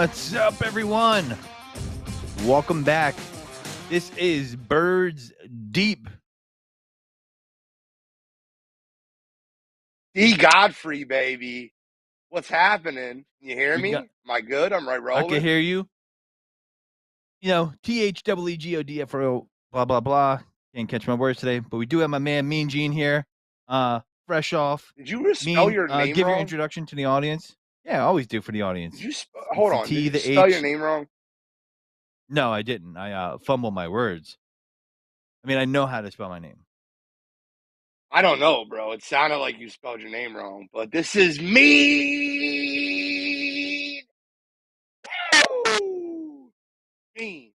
What's up, everyone? Welcome back. This is Birds Deep. D. Godfrey, baby. What's happening? You hear We me? got. Am I good? I'm right I can rolling. hear you. THEEGODFRO, blah blah blah. Can't catch my words today, but we do have my man Mean Gene here. Fresh off. Did you spell Mean, your name give your wrong? introduction to the audience. Yeah, I always do for the audience. It's Hold the on. Did T, you the spell your H. name wrong? No, I didn't. I fumble my words. I mean, I know how to spell my name. I don't know, bro. It sounded like you spelled your name wrong, but this is me. Mean.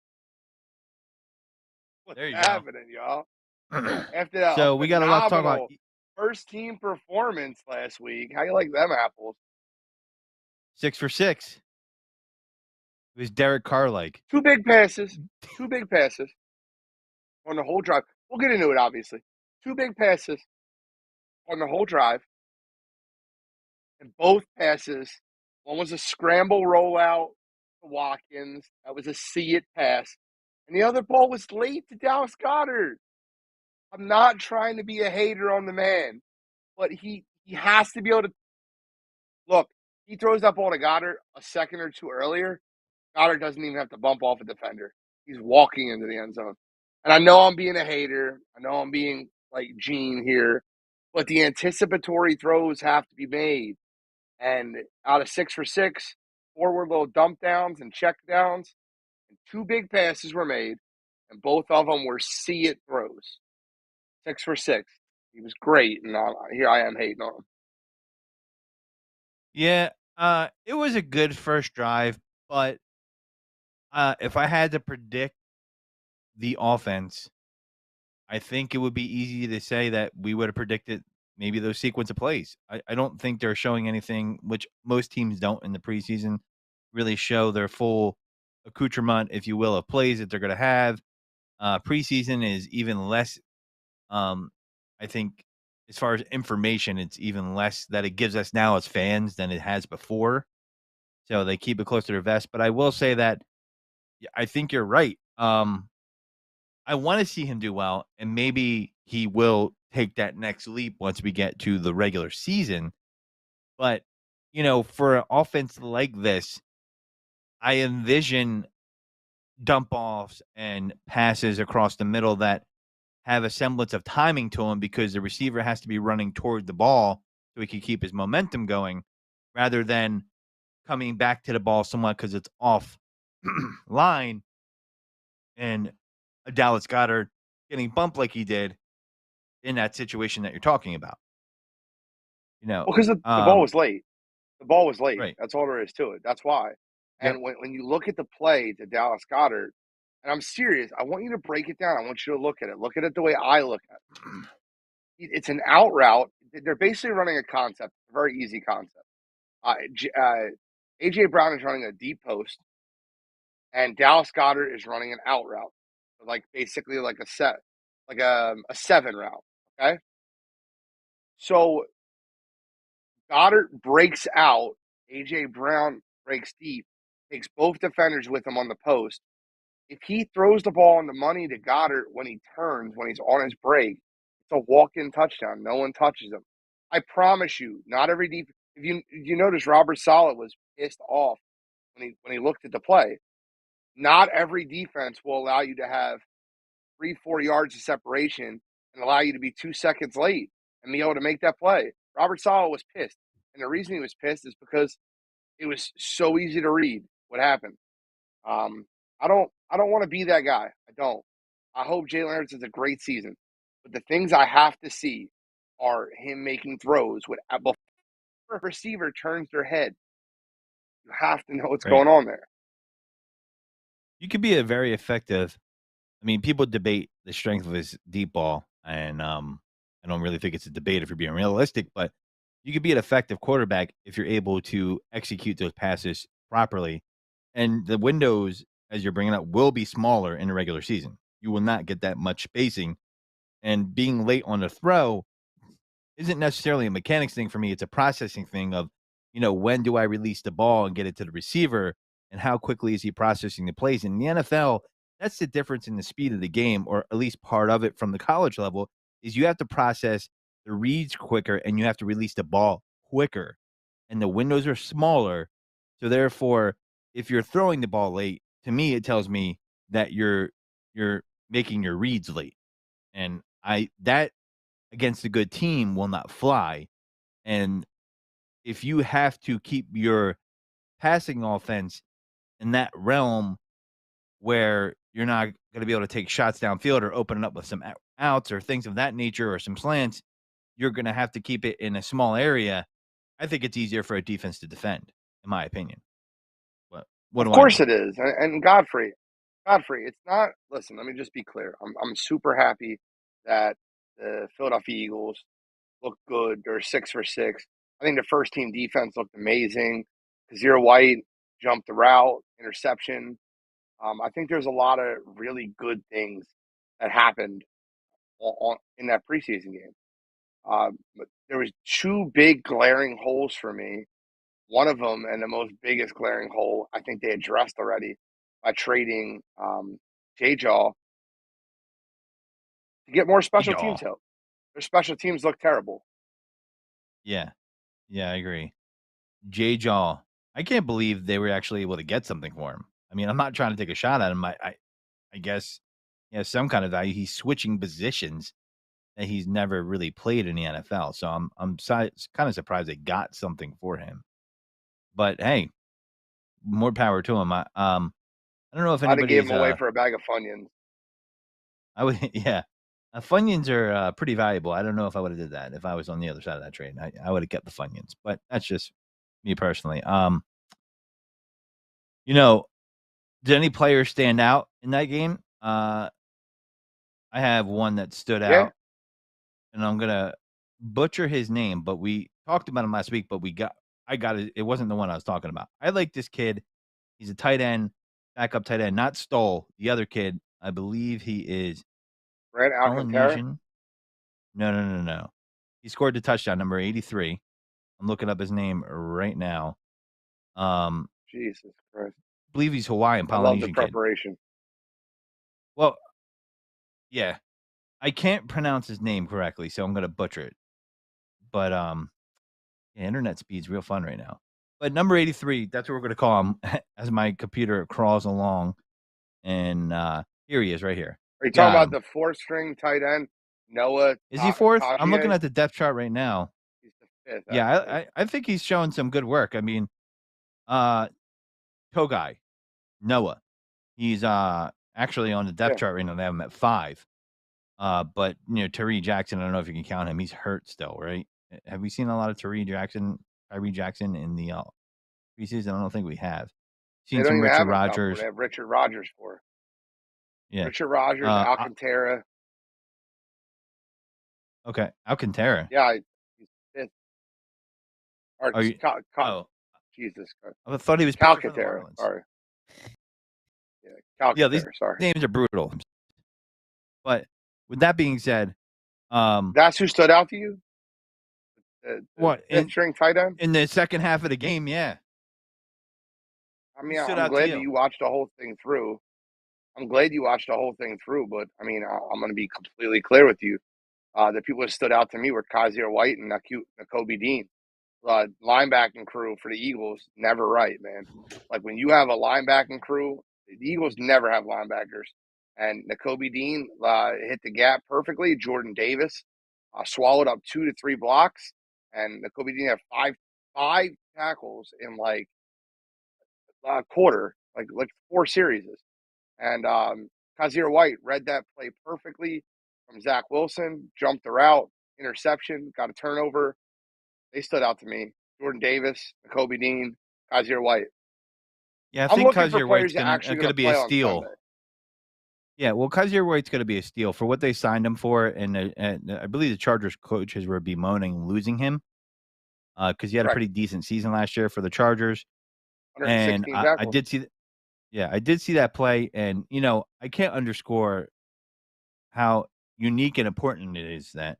What's There you go. happening, y'all? After a So we got a lot to talk about. phenomenal first team performance last week, how you like them apples? 6 for 6. It was Derek Carr like. Two big passes. Two big passes on the whole drive. We'll get into it, obviously. Two big passes on the whole drive, and both passes. One was a scramble rollout to Watkins. That was a see it pass. And the other ball was late to Dallas Goedert. I'm not trying to be a hater on the man, but he has to be able to look. He throws that ball to Goddard a second or two earlier. Goddard doesn't even have to bump off a defender. He's walking into the end zone. And I know I'm being a hater. I know I'm being like Gene here, but the anticipatory throws have to be made. And out of 6 for 6, 4 were little dump downs and check downs, and 2 big passes were made, and both of them were see it throws. 6 for 6. He was great, and here I am hating on him. Yeah, it was a good first drive, but if I had to predict the offense, I think it would be easy to say that we would have predicted maybe those sequence of plays. I don't think they're showing anything, which most teams don't in the preseason, really show their full accoutrement, if you will, of plays that they're going to have. Preseason is even less, I think, as far as information, it's even less that it gives us now as fans than it has before. So they keep it close to their vest. But I will say that I think you're right. I want to see him do well, and maybe he will take that next leap once we get to the regular season. But, for an offense like this, I envision dump offs and passes across the middle that have a semblance of timing to them because the receiver has to be running toward the ball so he can keep his momentum going rather than coming back to the ball somewhat because it's off line and a Dallas Goedert getting bumped like he did in that situation that you're talking about. Well, because the ball was late. The ball was late. Right. That's all there is to it. That's why. Yep. And when you look at the play to Dallas Goedert, and I'm serious, I want you to break it down. I want you to look at it. Look at it the way I look at it. It's an out route. They're basically running a concept, a very easy concept. AJ Brown is running a deep post, and Dallas Goedert is running an out route, like basically like a 7 route. Okay, so Goddard breaks out. AJ Brown breaks deep, takes both defenders with him on the post. If he throws the ball on the money to Goddard when he turns, when he's on his break, it's a walk-in touchdown. No one touches him. I promise you, not every deep. If you notice, Robert Saleh was pissed off when he looked at the play. Not every defense will allow you to have 3-4 yards of separation and allow you to be 2 seconds late and be able to make that play. Robert Saleh was pissed, and the reason he was pissed is because it was so easy to read what happened. I don't want to be that guy. I don't. I hope Jalen Hurts has a great season, but the things I have to see are him making throws before a receiver turns their head. You have to know what's Right. going on there. You could be a very effective. I mean, people debate the strength of his deep ball, and I don't really think it's a debate if you're being realistic, but you could be an effective quarterback if you're able to execute those passes properly. And the windows, as you're bringing up, will be smaller in the regular season. You will not get that much spacing. And being late on the throw isn't necessarily a mechanics thing for me. It's a processing thing of, when do I release the ball and get it to the receiver and how quickly is he processing the plays. In the NFL, that's the difference in the speed of the game, or at least part of it from the college level, is you have to process the reads quicker and you have to release the ball quicker. And the windows are smaller. So therefore, if you're throwing the ball late, to me, it tells me that you're making your reads late. And I that against a good team will not fly. And if you have to keep your passing offense in that realm where you're not going to be able to take shots downfield or open it up with some outs or things of that nature or some slants, you're going to have to keep it in a small area. I think it's easier for a defense to defend, in my opinion. What Of do I course know? it is. And Godfrey, it's not. Listen, let me just be clear. I'm super happy that the Philadelphia Eagles look good. They're 6 for 6. I think the first team defense looked amazing. Kazir White jumped the route, interception. I think there's a lot of really good things that happened in that preseason game. But there was two big glaring holes for me. One of them, and the most biggest glaring hole, I think they addressed already by trading JJaw to get more special JJaw. teams help. Their special teams look terrible. Yeah. Yeah, I agree. JJaw. I can't believe they were actually able to get something for him. I mean, I'm not trying to take a shot at him. I guess he has some kind of value. He's switching positions that he's never really played in the NFL. So I'm kind of surprised they got something for him. But hey, more power to him. I don't know if I'd have gave them anybody's away for a bag of Funyuns. I would yeah. Funyuns are pretty valuable. I don't know if I would have did that if I was on the other side of that trade. I would have kept the Funyuns, but that's just me personally. You know, did any players stand out in that game? I have one that stood Yeah, out, and I'm gonna butcher his name, but we talked about him last week. But I got it. It wasn't the one I was talking about. I like this kid. He's a tight end, backup tight end, not Stoll. The other kid, I believe he is Brent Alcantara. Polynesian. No, no, no, no. He scored the touchdown, number 83. I'm looking up his name right now. Jesus Christ. Believe he's Hawaiian, I love the Polynesian kid. preparation. Well, yeah, I can't pronounce his name correctly, so I'm gonna butcher it. But yeah, internet speed's real fun right now. But number 83, that's what we're gonna call him as my computer crawls along. And here he is, right here. Are you talking Got about him. the fourth string tight end, Noah Is he fourth? I'm looking Tavier? at the depth chart right now. He's the fifth, Yeah, actually. I think he's showing some good work. I mean, uh, Togai Noah. He's actually on the depth Yeah, chart right now. They have him at 5. But Tyree Jackson, I don't know if you can count him. He's hurt still, right? Have we seen a lot of Tyree Jackson in the preseason? I don't think we have. they Seen don't some even Richard have a couple. They Rodgers. have Richard Rodgers for Yeah. Richard Rodgers, Uh, I- Alcantara. okay. Alcantara. Yeah, he's fifth. Or Are you? Oh, Jesus Christ. I thought he was pitching for the Calcaterra. Marlins. Sorry. Yeah, Yeah, these Calcaterra. Sorry. names are brutal. But with that being said, um, That's who stood out to you? The what fifth string tight end? in the second half of the game? Yeah, I who mean, stood I'm out to glad that you? you watched the whole thing through. I'm glad you watched the whole thing through, but I mean, I'm going to be completely clear with you. The people that stood out to me were Kaiser White and Nakobe Dean. Linebacking crew for the Eagles, never right, man. Like when you have a linebacking crew, the Eagles never have linebackers. And Nakobe Dean hit the gap perfectly. Jordan Davis swallowed up 2 to 3 blocks, and Nakobe Dean had five tackles in like a quarter, like 4 series. And Kaiser White read that play perfectly from Zach Wilson, jumped the route, interception, got a turnover. They stood out to me. Jordan Davis, Kobe Dean, Kaiser White. Yeah, I I'm think looking for Kaiser White's players that are actually going gonna to be a play on steal. Sunday. Yeah, well, Kaiser White's gonna be a steal for what they signed him for, and I believe the Chargers coaches were bemoaning losing him because he had a Correct. pretty decent season last year for the Chargers, and 116 I tackles. did see, yeah, I did see that play, and I can't underscore how unique and important it is that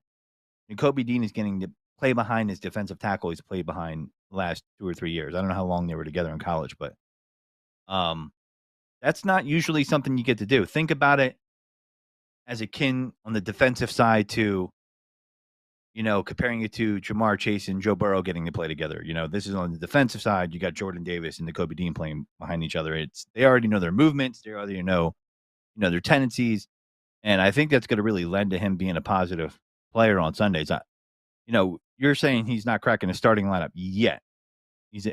Kobe Dean is getting to play behind his defensive tackle he's played behind the last 2 or 3 years. I don't know how long they were together in college, but Um, that's not usually something you get to do. Think about it as akin on the defensive side to, comparing it to Jamar Chase and Joe Burrow getting to play together. This is on the defensive side. You got Jordan Davis and Kobe Dean playing behind each other. They already know their movements. They already know, their tendencies. And I think that's going to really lend to him being a positive player on Sundays. You're saying he's not cracking the starting lineup yet.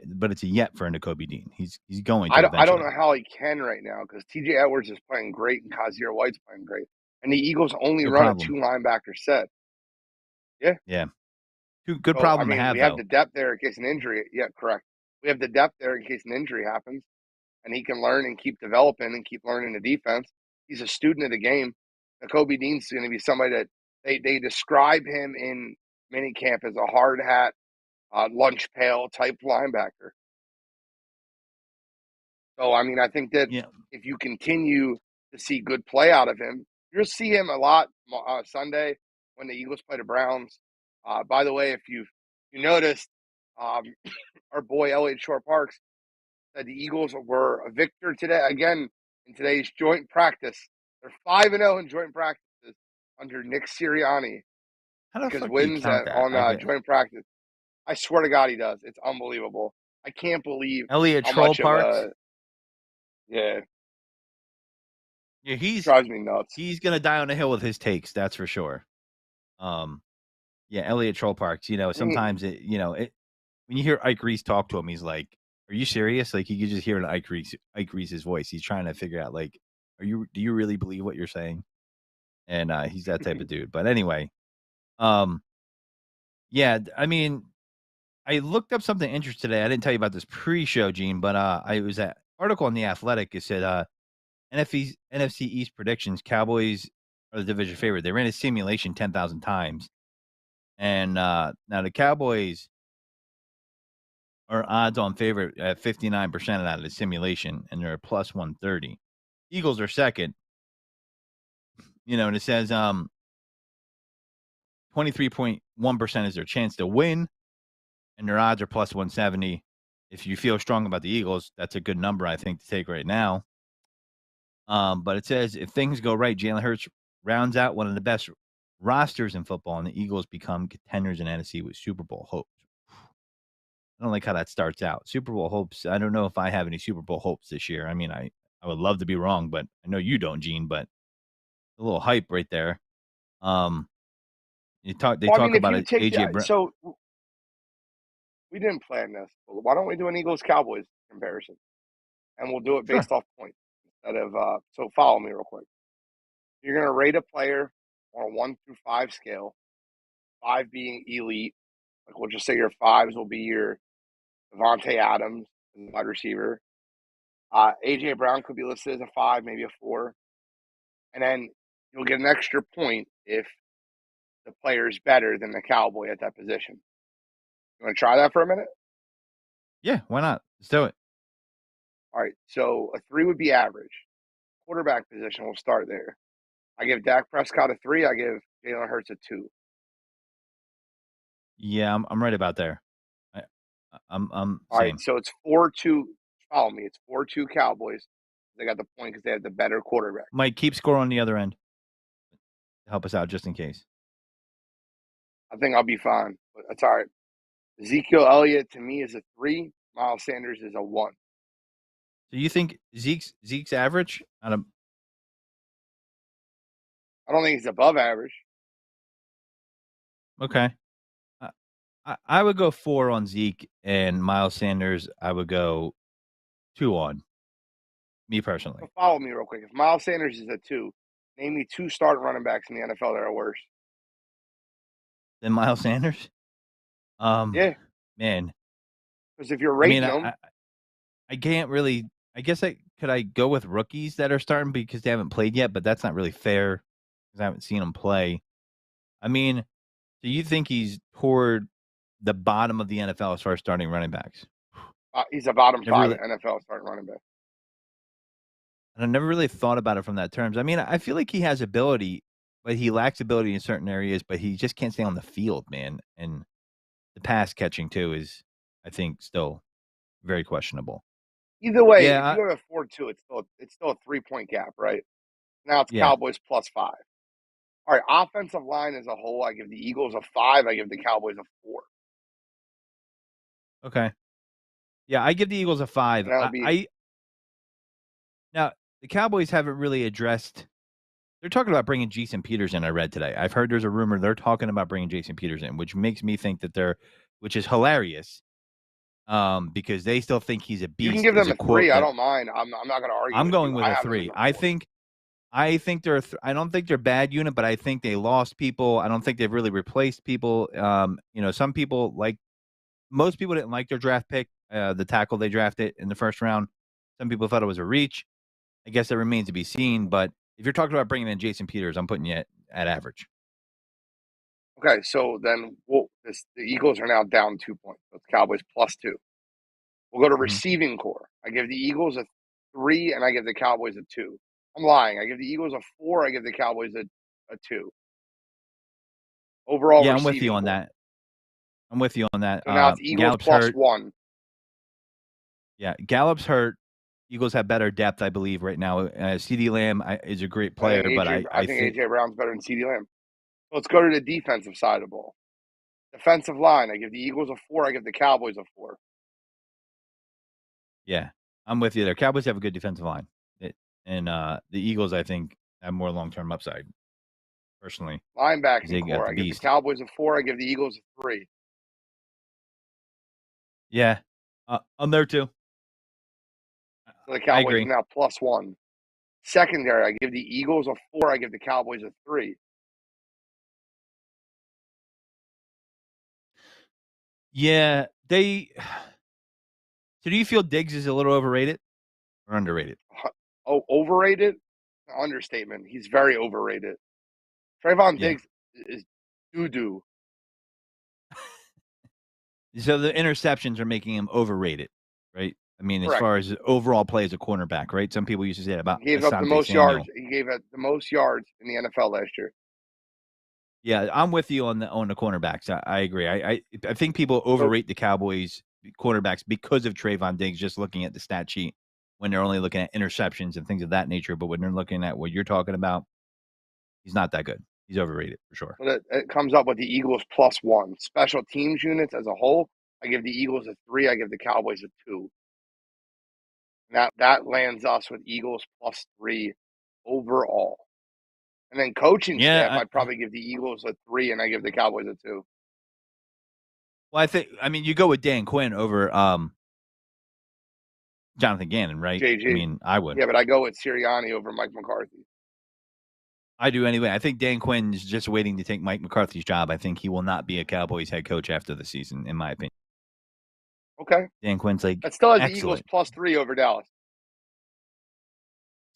But it's a yet for Kobe Dean. He's going to I don't eventually. know how he can right now because T.J. Edwards is playing great and Kazir White's playing great, and the Eagles only Good run a problem. 2 linebacker set. Yeah. Yeah. Good So, I problem to mean, have we have though. the depth there in case an injury. Yeah, correct. We have the depth there in case an injury happens, and he can learn and keep developing and keep learning the defense. He's a student of the game. Kobe Dean's going to be somebody that they describe him in minicamp as a hard hat, lunch pail type linebacker. So, I mean, I think that Yeah. if you continue to see good play out of him, you'll see him a lot Sunday when the Eagles play the Browns. By the way, if you noticed, um, our boy Elliott Shore Parks said the Eagles were a victor today again in today's joint practice. They're 5-0 in joint practices under Nick Sirianni How the because fuck do you wins count that? on joint practice. I swear to God, he does. It's unbelievable. I can't believe Elliot how Troll much of Parks. a yeah Yeah, he's drives me nuts. he's gonna die on a hill with his takes. That's for sure. Um, yeah, Elliot Troll Parks. Mm, Sometimes when you hear Ike Reese talk to him, he's like, "Are you serious?" Like you could just hear in Ike Reese's voice. He's trying to figure out like, do you really believe what you're saying? And he's that type of dude. But anyway, um, yeah, I mean, I looked up something interesting today. I didn't tell you about this pre-show, Gene, but I was at article in the Athletic. It said NFC East predictions. Cowboys are the division favorite. They ran a simulation 10,000 times, and now the Cowboys are odds-on favorite at 59% out of the simulation, and they're a plus 130. Eagles are second. And it says 23.1% is their chance to win, and their odds are plus 170. If you feel strong about the Eagles, that's a good number, I think, to take right now. But it says if things go right, Jalen Hurts rounds out one of the best rosters in football, and the Eagles become contenders in NFC with Super Bowl hopes. I don't like how that starts out. Super Bowl hopes. I don't know if I have any Super Bowl hopes this year. I mean, I would love to be wrong, but I know you don't, Gene. But a little hype right there. Um, they Well, I talk mean, if about you it. take the AJ Brown. so we didn't plan this, but why don't we do an Eagles Cowboys comparison, and we'll do it Sure. based off points instead of so follow me real quick. You're gonna rate a player on a 1 through 5 scale, 5 being elite. Like we'll just say your fives will be your Devontae Adams, wide receiver. AJ Brown could be listed as a 5, maybe a 4, and then you'll get an extra point if the player is better than the Cowboy at that position. You want to try that for a minute? Yeah, why not? Let's do it. All right, so a 3 would be average. Quarterback position, we'll start there. I give Dak Prescott a 3. I give Jalen Hurts a 2. Yeah, I'm right about there. I, I'm All right, same. so it's 4-2. Follow me. It's 4-2 Cowboys. They got the point because they have the better quarterback. Mike, keep score on the other end. Help us out just in case. I think I'll be fine, but that's all right. Ezekiel Elliott to me is a 3. Miles Sanders is a 1. So you think Zeke's average out of I don't think he's above average. okay? I, I would go 4 on Zeke and Miles Sanders. I would go 2 on me So personally. follow me real quick. If Miles Sanders is a 2, name me 2 starting running backs in the NFL that are worse. Then Miles Sanders. Yeah, Man, because if you're I mean, rating them, I can't really. I guess I go with rookies that are starting because they haven't played yet, but that's not really fair because I haven't seen them play. I mean, do you think he's toward the bottom of the NFL as far as starting running backs? he's a bottom Never 5 really, NFL starting running back. and I never really thought about it from that terms. I mean, I feel like he has ability, but he lacks ability in certain areas. But he just can't stay on the field, man. And the pass catching too is, I think, still very questionable. Either way, if Yeah, you go to 4-2, it's still a 3-point gap, right? Now it's yeah, Cowboys +5. All right, offensive line as a whole, I give the Eagles a 5. I give the Cowboys a 4, okay. Yeah, I give the Eagles a 5. and that'll be. I now the Cowboys haven't really addressed. They're talking about bringing Jason Peters in. I read today. I've heard there's a rumor they're talking about bringing Jason Peters in, which makes me think that which is hilarious, because they still think he's a You can beast. give Is them a a 3. quote I that don't mind. I'm not going to argue I'm with going you. with I a have them 3. as a 4. I think they're. I don't think they're a bad unit, but I think they lost people. I don't think they've really replaced people. Some people like most people didn't like their draft pick, the tackle they drafted in the first round. Some people thought it was a reach. I guess that remains to be seen. But if you're talking about bringing in Jason Peters, I'm putting you at average. Okay, so then the Eagles are now down 2 points. So it's Cowboys +2. We'll go to Mhm. receiving core. I give the Eagles a 3, and I give the Cowboys a 2. I'm lying. I give the Eagles a 4. I give the Cowboys a 2. Overall Yeah, I'm with you receiving on core. that. I'm with you on that. So now it's Eagles Gallup's hurt. +1. Yeah, Gallup's hurt. Eagles have better depth, I believe, right now. CD Lamb is a great I think player, but AJ. I I think think AJ Brown's better than CeeDee Lamb. Let's go to the defensive side of the ball. Defensive line. I give the Eagles a 4. I give the Cowboys a 4. yeah, I'm with you there. Cowboys have a good defensive line, and the Eagles, I think, have more long term upside. Personally, because Linebacking they got core. the I give the beast. Cowboys a 4. I give the Eagles a 3. Yeah, I'm there too. So the I Cowboys are agree. now +1. Secondary. I give the Eagles a 4. I give the Cowboys a 3. Yeah, they. So, do you feel Diggs is a little overrated or underrated? Oh, overrated? Understatement. He's very overrated. Trayvon Yeah. Diggs is doo doo. So the interceptions are making him overrated, right? I mean, as Correct. far as overall play as a cornerback, right? Some people used to say that about He gave up the Asante most yards. Samuel. He gave up the most yards in the NFL last year. Yeah, I'm with you on the cornerbacks. I agree. I think people So overrate the Cowboys cornerbacks because of Trayvon Diggs. Just looking at the stat sheet when they're only looking at interceptions and things of that nature, but when they're looking at what you're talking about, he's not that good. He's overrated for sure. but it comes up with the Eagles +1. Special teams units as a whole, I give the Eagles a 3. I give the Cowboys a 2. That lands us with Eagles +3 overall. And then coaching staff, Yeah, I'd probably give the Eagles a 3, and I give the Cowboys a 2. well, I mean, you go with Dan Quinn over Jonathan Gannon, right? I JJ. mean, I would. Yeah, but I go with Sirianni over Mike McCarthy. I do anyway. I think Dan Quinn is just waiting to take Mike McCarthy's job. I think he will not be a Cowboys head coach after the season, in my opinion. Okay. Dan Quinn's like That still has the Eagles excellent. +3 over Dallas.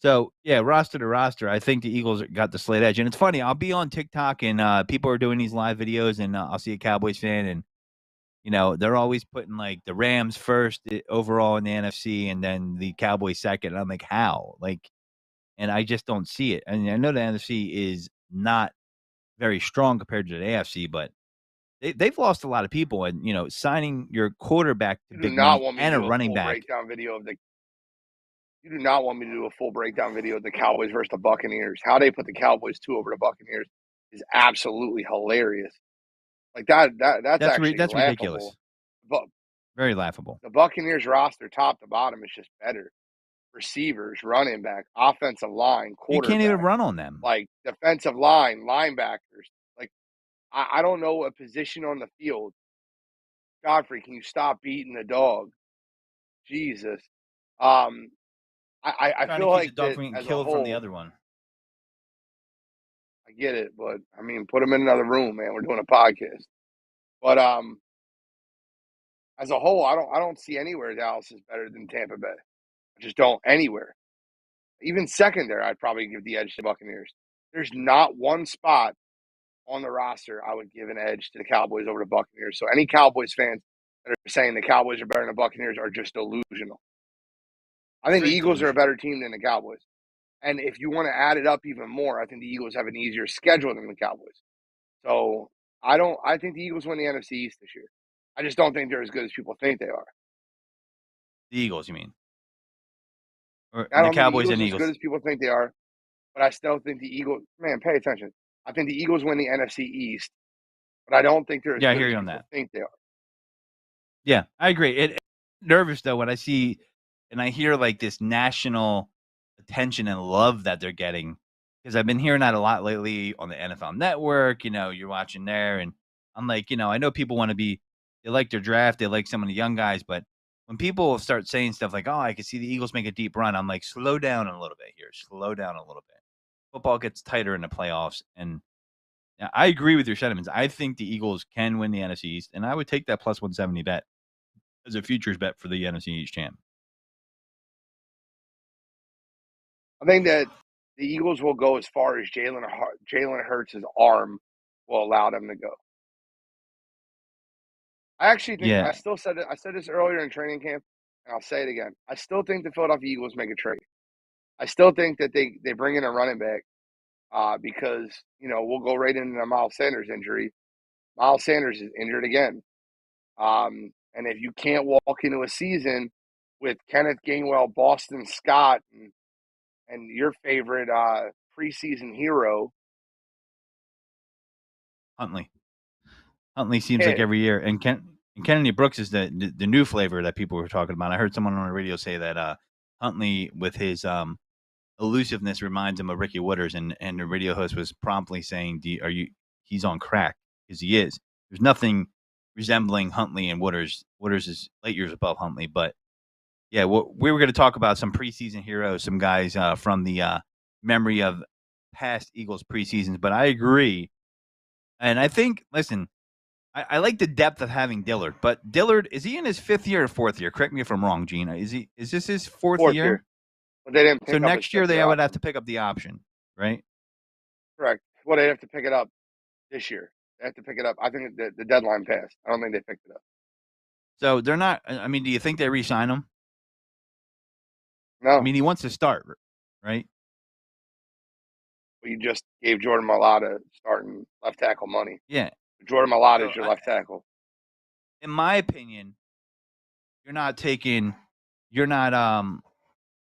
So yeah, roster to roster, I think the Eagles got the slight edge. And it's funny, I'll be on TikTok and people are doing these live videos, and I'll see a Cowboys fan, and they're always putting like the Rams first overall in the NFC, and then the Cowboys second. And I'm like, how? Like, and I just don't see it. And I know the NFC is not very strong compared to the AFC, but they've lost a lot of people, and signing your quarterback to You do big not money want me to and a do a running full back. breakdown video of the. You do not want me to do a full breakdown video of the Cowboys versus the Buccaneers. How they put the Cowboys 2 over the Buccaneers is absolutely hilarious. Like that's actually That's laughable. ridiculous. But Very laughable. the Buccaneers roster, top to bottom, is just better. Receivers, running back, offensive line, You can't even quarterback, run on them. like defensive line, linebackers. Like I don't know a position on the field. Godfrey, can you stop beating the dog? Jesus. Um, I Trying to feel keep the like dog that from getting as a killed from the whole, other one. I get it, but I mean, put them in another room, man. We're doing a podcast. But as a whole, I don't see anywhere Dallas is better than Tampa Bay. I just don't anywhere. Even secondary, I'd probably give the edge to Buccaneers. There's not one spot on the roster I would give an edge to the Cowboys over the Buccaneers. So any Cowboys fans that are saying the Cowboys are better than the Buccaneers are just delusional. I think the Straight Eagles are a delusional. better team than the Cowboys. And if you want to add it up even more, I think the Eagles have an easier schedule than the Cowboys. So I think the Eagles win the NFC East this year. I just don't think they're as good as people think they are. The Eagles, you mean? or I the don't think the Cowboys Eagles and are as good Eagles. as people think they are, but I still think the Eagles. Man, pay attention. I think the Eagles win the NFC East, but I don't think they're as Yeah, I good hear as you on people that. think they are. Yeah, I agree. It nervous though when I see and I hear like this national attention and love that they're getting because I've been hearing that a lot lately on the NFL Network. You're watching there, and I'm like, I know people want to be, they like their draft, they like some of the young guys, but when people start saying stuff like, "Oh, I could see the Eagles make a deep run," I'm like, slow down a little bit here, slow down a little bit. Football gets tighter in the playoffs, and yeah, I agree with your sentiments. I think the Eagles can win the NFC East, and I would take that plus 170 bet as a futures bet for the NFC East champ. I think that the Eagles will go as far as Jalen Hurts' arm will allow them to go. I actually think Yeah, I still said it. I said this earlier in training camp, and I'll say it again. I still think the Philadelphia Eagles make a trade. I still think that they bring in a running back because we'll go right into the Miles Sanders injury. Miles Sanders is injured again, and if you can't walk into a season with Kenneth Gainwell, Boston Scott, and your favorite preseason hero, Huntley. Huntley seems like yeah, every year, and Kennedy Brooks is the new flavor that people were talking about. I heard someone on the radio say that Huntley, with his elusiveness, reminds him of Ricky Wooders, and the radio host was promptly saying, "Are you? He's on crack because he is. There's nothing resembling Huntley and Wooders. Wooders is light years above Huntley, but yeah, we were going to talk about some preseason heroes, some guys from the memory of past Eagles preseasons. But I agree, and I think, listen, I like the depth of having Dillard, but Dillard, is he in his 5th year or 4th year? Correct me if I'm wrong, Gene. Is this his 4th fourth year? year, but they didn't So pick up his next year fifth they year would have to option. pick up the option, right? Correct. Well, they have to pick it up this year. They have to pick it up. I think the deadline passed. I don't think they picked it up. So they're not. I mean, do you think they re-sign him? I No, mean, he wants to start, right? we just gave Jordan Mailata starting left tackle money. Yeah. Jordan Mailata So is your left tackle. in my opinion, you're not taking. You're not.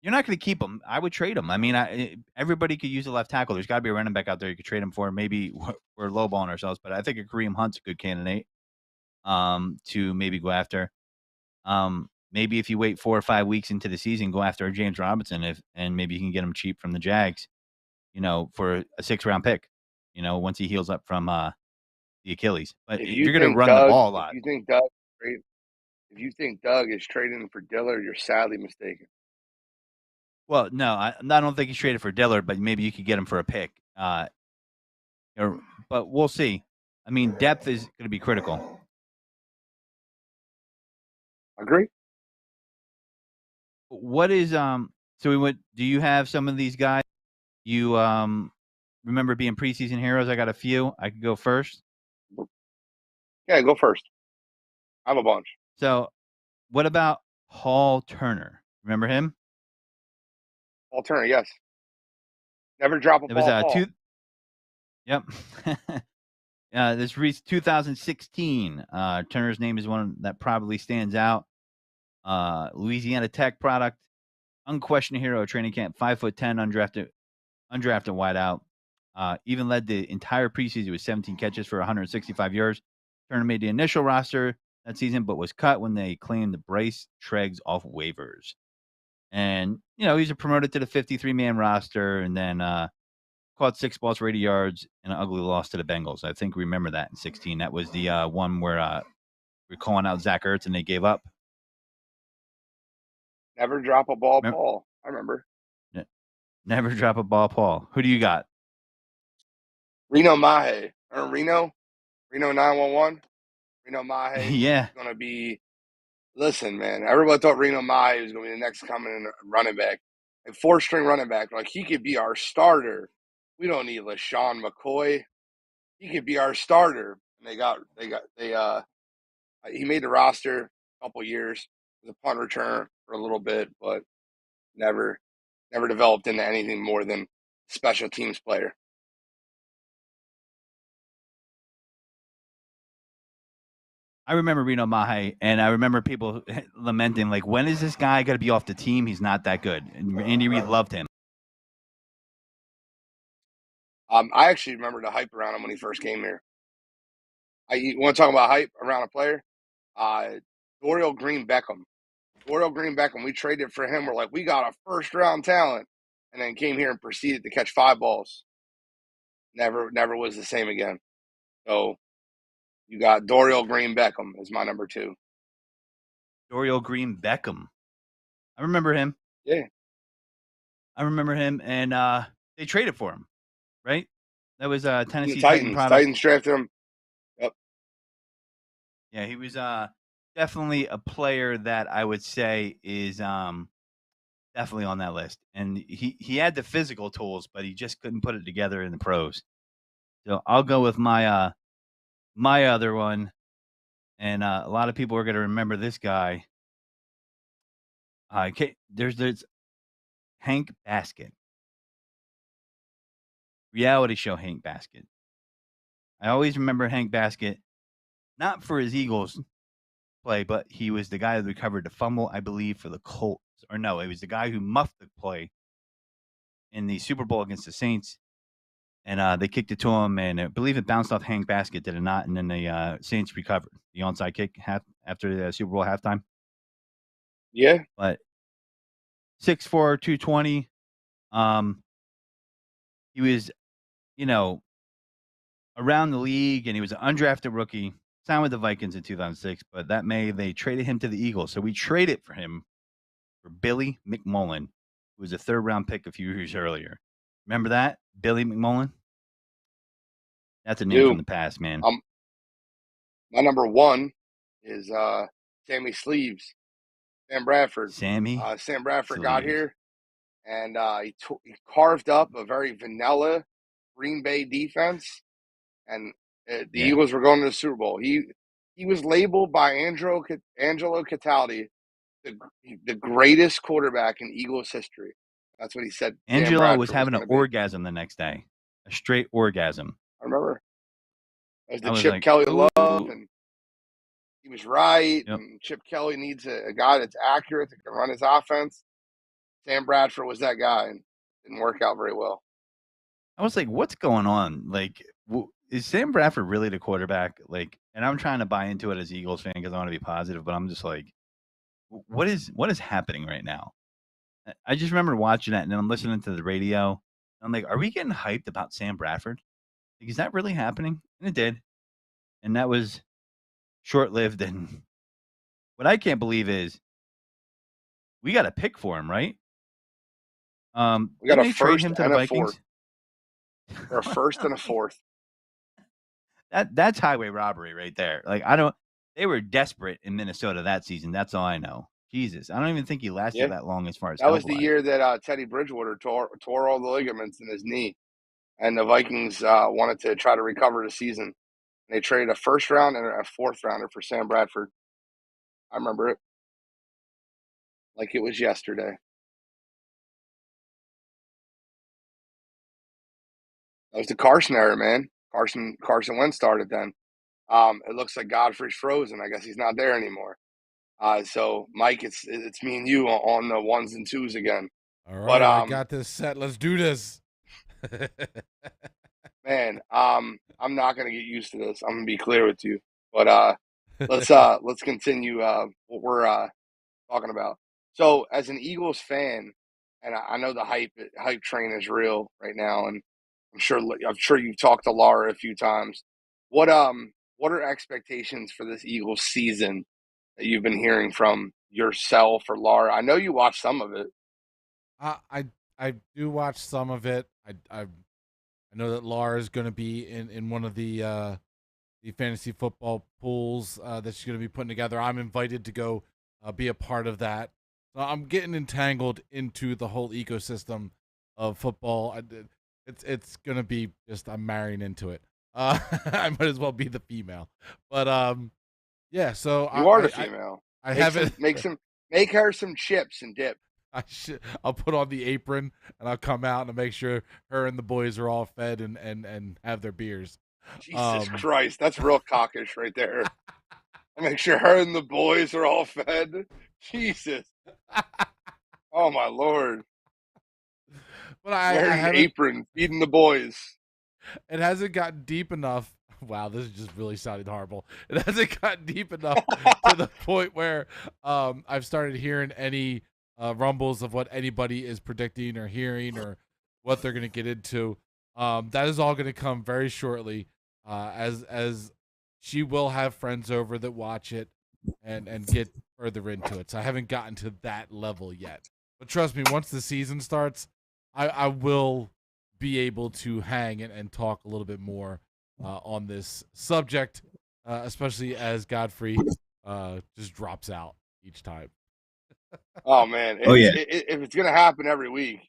You're not going to keep him. I would trade him. I mean, everybody could use a left tackle. There's got to be a running back out there you could trade him for. Maybe we're lowballing ourselves, but I think a Kareem Hunt's a good candidate to maybe go after. Maybe if you wait 4 or 5 weeks into the season, go after a James Robinson and maybe you can get him cheap from the Jags, for a 6th-round pick, once he heals up from the Achilles. But If you you're going to think run the Doug, ball a if lot. you think Doug, if you think Doug is trading for Dillard, you're sadly mistaken. Well, no, I don't think he's traded for Dillard, but maybe you could get him for a pick. But we'll see. I mean, depth is going to be critical. Agree? What is So we went. Do you have some of these guys you remember being preseason heroes? I got a few. I could go first. Yeah, go first. I have a bunch. So, what about Paul Turner? Remember him? Alternative, yes. Never drop a It was ball, Paul. two. Yep. This reads 2016. Turner's name is one that probably stands out. Louisiana Tech product, unquestioned hero of training camp, 5'10", undrafted wideout. Even led the entire preseason with 17 catches for 165 yards. Turner made the initial roster that season, but was cut when they claimed Bryce Treggs off waivers. And he's promoted to the 53-man roster, and then caught 6 balls for 80 yards and an ugly loss to the Bengals. I think we remember that in 16. That was the one where we're calling out Zach Ertz and they gave up. Never drop a ball, Remember? Paul. I remember. Never drop a ball, Paul. Who do you got? Reno Mahe. Or Reno 911. Reno Mahe Yeah. is going to be. Listen, man. Everybody thought Reno Mahe was going to be the next coming in running back, like 4-string running back. Like he could be our starter. We don't need LaShawn McCoy. He could be our starter. And he made the roster a couple years as a punt returner for a little bit, but never developed into anything more than special teams player. I remember Reno Mahe, and I remember people lamenting, like, when is this guy going to be off the team? He's not that good. And Andy Reid loved him. I actually remember the hype around him when he first came here. You want to talk about hype around a player? Uh, Dorial Green Beckham. Dorial Green Beckham. We traded for him. We're like, we got a first round talent, and then came here and proceeded to catch 5 balls. Never was the same again. So you got Dorial Green Beckham as my number 2. Dorial Green Beckham. I remember him. Yeah. I remember him, and they traded for him, right? That was a And the Tennessee Titan Titans. product. Titans drafted him. Yep. Yeah, he was definitely a player that I would say is definitely on that list. And he had the physical tools, but he just couldn't put it together in the pros. So I'll go with my other one, and a lot of people are going to remember this guy. There's Hank Basket, reality show Hank Basket. I always remember Hank Basket, not for his Eagles play, but he was the guy that recovered the fumble, I believe, for the Colts. Or no, it was the guy who muffed the play in the Super Bowl against the Saints. And they kicked it to him, and I believe it bounced off Hank Basket, did it not? And then the Saints recovered the onside kick after the Super Bowl halftime. Yeah. But 6'4", 220. He was, around the league, and he was an undrafted rookie. Signed with the Vikings in 2006, but that May they traded him to the Eagles. So we traded for him for Billy McMullen, who was a third-round pick a few years earlier. Remember that? Billy McMullen? That's a name from Do. the past, man. My number 1 is Sammy Sleeves, Sam Bradford. Sammy Sam Bradford got Sleeves. here, and he carved up a very vanilla Green Bay defense, and the Yeah. Eagles were going to the Super Bowl. He was labeled by Angelo Cataldi the greatest quarterback in Eagles history. That's what he said Sam Angelo was Bradford was having an going to be. orgasm the next day, a straight orgasm. I remember it was I the was Chip like, Kelly love, ooh. and he was right. Yep. And Chip Kelly needs a guy that's accurate that can run his offense. Sam Bradford was that guy, and didn't work out very well. I was like, what's going on? Like, is Sam Bradford really the quarterback? Like, and I'm trying to buy into it as Eagles fan because I want to be positive, but I'm just like, what is happening right now? I just remember watching that, and then I'm listening to the radio. I'm like, are we getting hyped about Sam Bradford? Like, is that really happening? And it did, and that was short lived. And what I can't believe is we got a pick for him, right? We got Didn't a they trade first him to the and a fourth, Vikings? or a first and a fourth. That's highway robbery right there. Like, I don't. They were desperate in Minnesota that season. That's all I know. Jesus, I don't even think he lasted Yeah, that long as far as that was health the wise. year that Teddy Bridgewater tore all the ligaments in his knee, and the Vikings wanted to try to recover the season. They traded a first round and a fourth rounder for Sam Bradford. I remember it like it was yesterday. That was the Carson era, man. Carson Wentz started then. It looks like Godfrey's frozen. I guess he's not there anymore. So Mike, it's me and you on the ones and twos again. All But right, I got this set. Let's do this. man, I'm not gonna get used to this. I'm gonna be clear with you. But let's continue what we're talking about. So as an Eagles fan, and I know the hype train is real right now, and I'm sure you've talked to Laura a few times. What are expectations for this Eagles season that you've been hearing from yourself or Laura? I know you watched some of it. I do watch some of it. I know that Laura is going to be in one of the fantasy football pools that she's going to be putting together. I'm invited to go be a part of that. So I'm getting entangled into the whole ecosystem of football. It's going to be just I'm marrying into it. I might as well be the female, but yeah. So You are the female. I haven't Make her some chips and dip. I'll put on the apron and I'll come out and make sure her and the boys are all fed and have their beers. Jesus Christ, that's real cockish right there. I make sure her and the boys are all fed. Jesus. Oh my Lord. But I Wearing an haven't. apron, feeding the boys. It hasn't gotten deep enough. Wow, this is just really sounding horrible. It hasn't gotten deep enough to the point where I've started hearing any rumbles of what anybody is predicting or hearing or what they're going to get into. That is all going to come very shortly, as she will have friends over that watch it and get further into it. So I haven't gotten to that level yet. But trust me, once the season starts, I will be able to hang and talk a little bit more on this subject, especially as Godfrey just drops out each time. Oh man, Oh yeah. if it's gonna happen every week,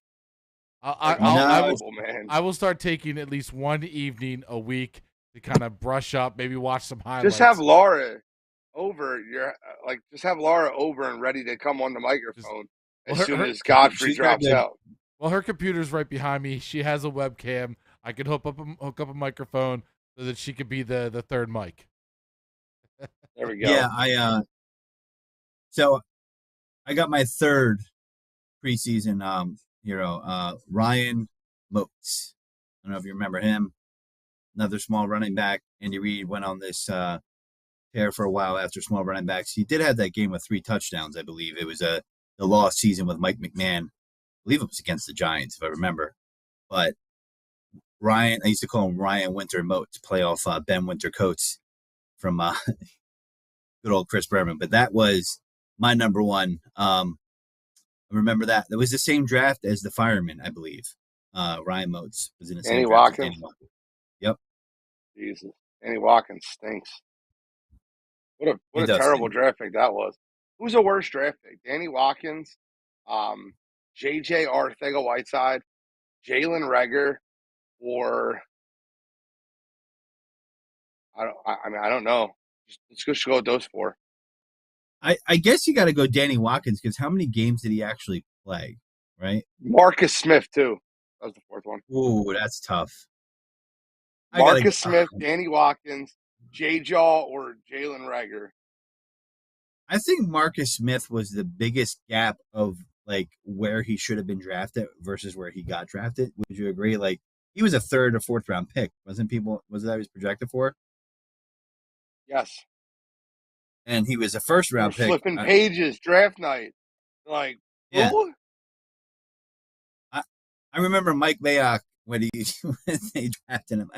I, like I'll I No, will unbelievable, man. I will start taking at least one evening a week to kind of brush up, maybe watch some Just have highlights. Laura over. Just have Laura over and ready to come on the Just microphone well, as soon her as Godfrey she's very drops good. out. well, her computer's right behind me. She has a webcam. I can hook up a microphone so that she could be the third mic. There we Yeah, go. so I got my third preseason hero, Ryan Moats. I don't know if you remember him. Another small running back. Andy Reid went on this tear for a while after small running backs. He did have that game with 3 touchdowns, I believe. It was the lost season with Mike McMahon. I believe it was against the Giants, if I remember. But Ryan, I used to call him Ryan Winter Moats, play off Ben Winter Coates from good old Chris Berman. But that was my number one. I remember that. It was the same draft as the fireman, I believe. Ryan Moats was in the same Danny draft as Danny Watkins. Watkins. Yep, Jesus, Danny Watkins stinks. What he a does terrible stink. draft pick that was. Who's the worst draft pick? Danny Watkins, JJ Arthega-Whiteside, Jalen Reagor, or I don't know. Let's go with those 4. I guess you got to go Danny Watkins because how many games did he actually play? Right? Marcus Smith too. That was the 4th one. Ooh, that's tough. I gotta go. Marcus Smith, Danny Watkins, JJaw, or Jalen Reagor. I think Marcus Smith was the biggest gap of like where he should have been drafted versus where he got drafted. Would you agree? Like he was a 3rd or 4th round pick, wasn't people? Was that he was projected for? Yes. And he was a 1st We're round pick. flipping pages draft night. Like, Yeah, who? I, I remember Mike Mayock when when they drafted him.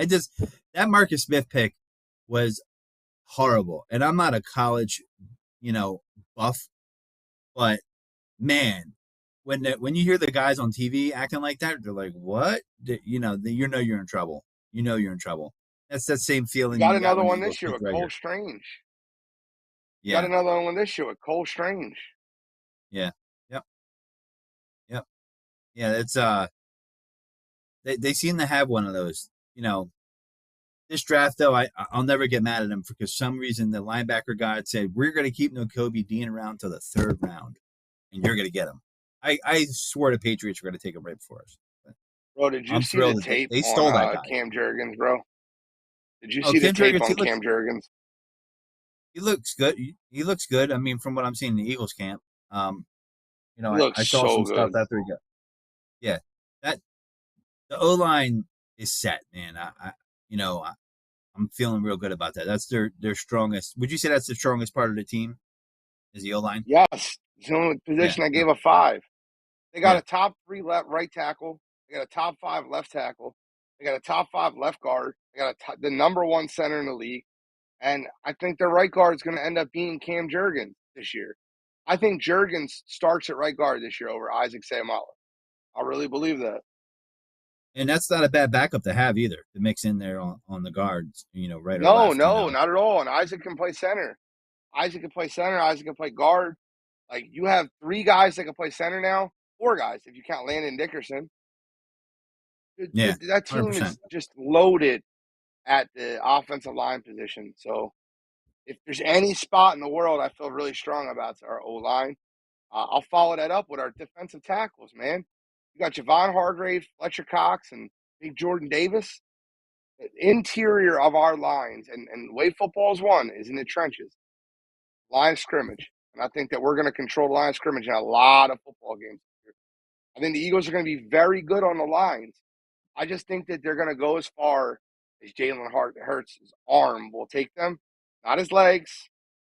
That Marcus Smith pick was horrible. And I'm not a college, buff, but man, when you hear the guys on TV acting like that, they're like, "What?" You're in trouble. You know you're in trouble. That's that same We feeling got you got another when the one Eagles this year picked with Cole Rager. Strange. We got Yeah, another one this year with Cole Strange. yeah, yep, yep, yeah. It's they seem to have one of those. This draft though, I'll never get mad at them because some reason the linebacker god said we're going to keep N'Kobe Dean around till the 3rd round, and you're going to get him. I swore the Patriots were going to take him right before us. But Bro, did you I'm see the thrilled that tape they on stole that guy. Cam Jurgens, bro? Did you Oh, see the Ken tape Jurgens, on Cam Jurgens? he looks good. He looks good. I mean, from what I'm seeing in the Eagles camp, um, He I looks saw so some stuff good. after he got. Yeah, that the O line is set, man. I'm feeling real good about that. That's their strongest. Would you say that's the strongest part of the team? Is the O line? Yes. It's the only Yeah, position I no, gave a 5. They got yeah, a top 3 left right tackle. They got a top 5 left tackle. They got a top 5 left guard. They got the number 1 center in the league. And I think their right guard is going to end up being Cam Jurgens this year. I think Jurgens starts at right guard this year over Isaac Seumalo. I really believe that. and that's not a bad backup to have either. To mix in there on the guards, right or No, left. no, not at all. And Isaac can play center. Isaac can play center. Isaac can play guard. Like you have 3 guys that can play center now. 4 guys if you count Landon Dickerson. Yeah, That hundred team percent. is just loaded at the offensive line position. So if there's any spot in the world I feel really strong about, it's our O line. I'll follow that up with our defensive tackles, man. You got Javon Hargrave, Fletcher Cox, and Big Jordan Davis. The interior of our lines and the way football is won is in the trenches. line of scrimmage. And I think that we're going to control the line of scrimmage in a lot of football games. I think the Eagles are going to be very good on the lines. I just think that they're going to go as far as Jalen Hurts' arm will take them, not his legs,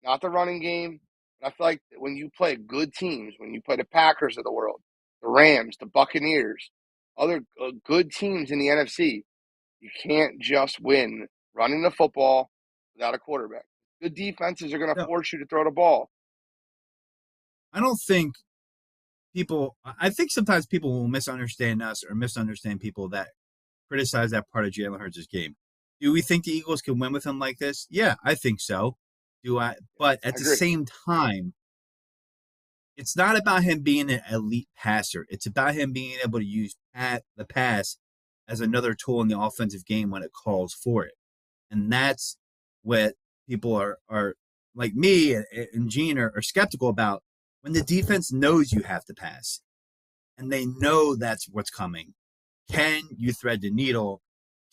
not the running game. But I feel like when you play good teams, when you play the Packers of the world, the Rams, the Buccaneers, other good teams in the NFC, you can't just win running the football without a quarterback. Good defenses are going to No, force you to throw the ball. I don't think people. I think sometimes people will misunderstand us or misunderstand people that criticize that part of Jalen Hurts' game. Do we think the Eagles can win with him like this? Yeah, I think so. Do I? But at I the agree. same time, it's not about him being an elite passer. It's about him being able to use the pass as another tool in the offensive game when it calls for it. And that's what people are like me and Gene are skeptical about when the defense knows you have to pass and they know that's what's coming. Can you thread the needle?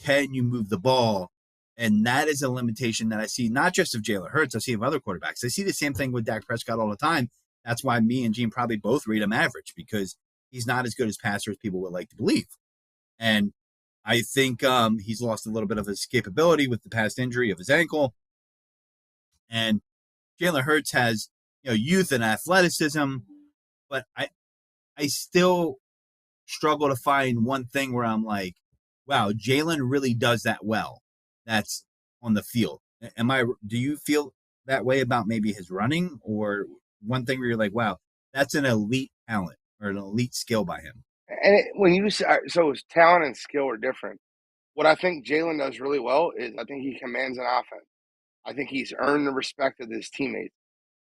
Can you move the ball? And that is a limitation that I see not just of Jalen Hurts, I see of other quarterbacks. I see the same thing with Dak Prescott all the time. That's why me and Gene probably both rate him average because he's not as good as passer as people would like to believe. And I think he's lost a little bit of his capability with the past injury of his ankle. And Jalen Hurts has, youth and athleticism, but I still struggle to find one thing where I'm like, wow, Jalen really does that well. That's on the field. Do you feel that way about maybe his running or one thing where you're like, wow, that's an elite talent or an elite skill by him? And when you say, so talent and skill are different. What I think Jalen does really well is I think he commands an offense. I think he's earned the respect of his teammates.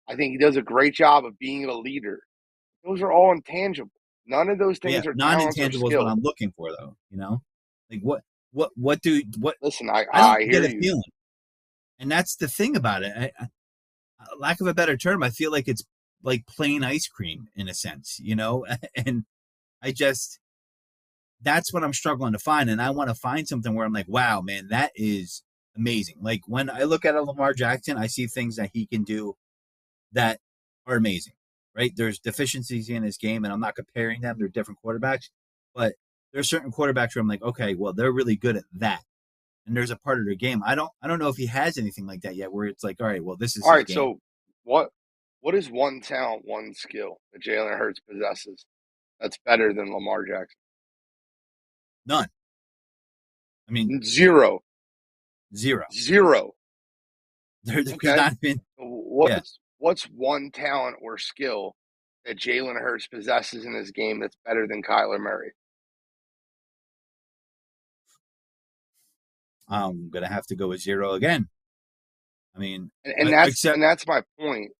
I think he does a great job of being a leader. Those are all intangible. None of those Yeah, things are talents or non-intangible is what skill. I'm looking for though, Like what Listen, I don't I get hear a you. feeling. And that's the thing about it. Lack of a better term, I feel like it's like plain ice cream in a sense, and I just that's what I'm struggling to find. And I want to find something where I'm like, wow, man, that is amazing. Like when I look at a Lamar Jackson, I see things that he can do that are amazing, right? There's deficiencies in his game, and I'm not comparing them. They're different quarterbacks, but there's certain quarterbacks where I'm like, okay, well, they're really good at that. And there's a part of their game. I don't know if he has anything like that yet, where it's like, all right, well, this is All his right, game. so what is one talent, one skill that Jalen Hurts possesses that's better than Lamar Jackson? None. I mean, Zero. zero. Zero. There's Okay. not been. Yeah. What's one talent or skill that Jalen Hurts possesses in his game that's better than Kyler Murray? I'm gonna have to go with zero again. I mean, And that's except my point.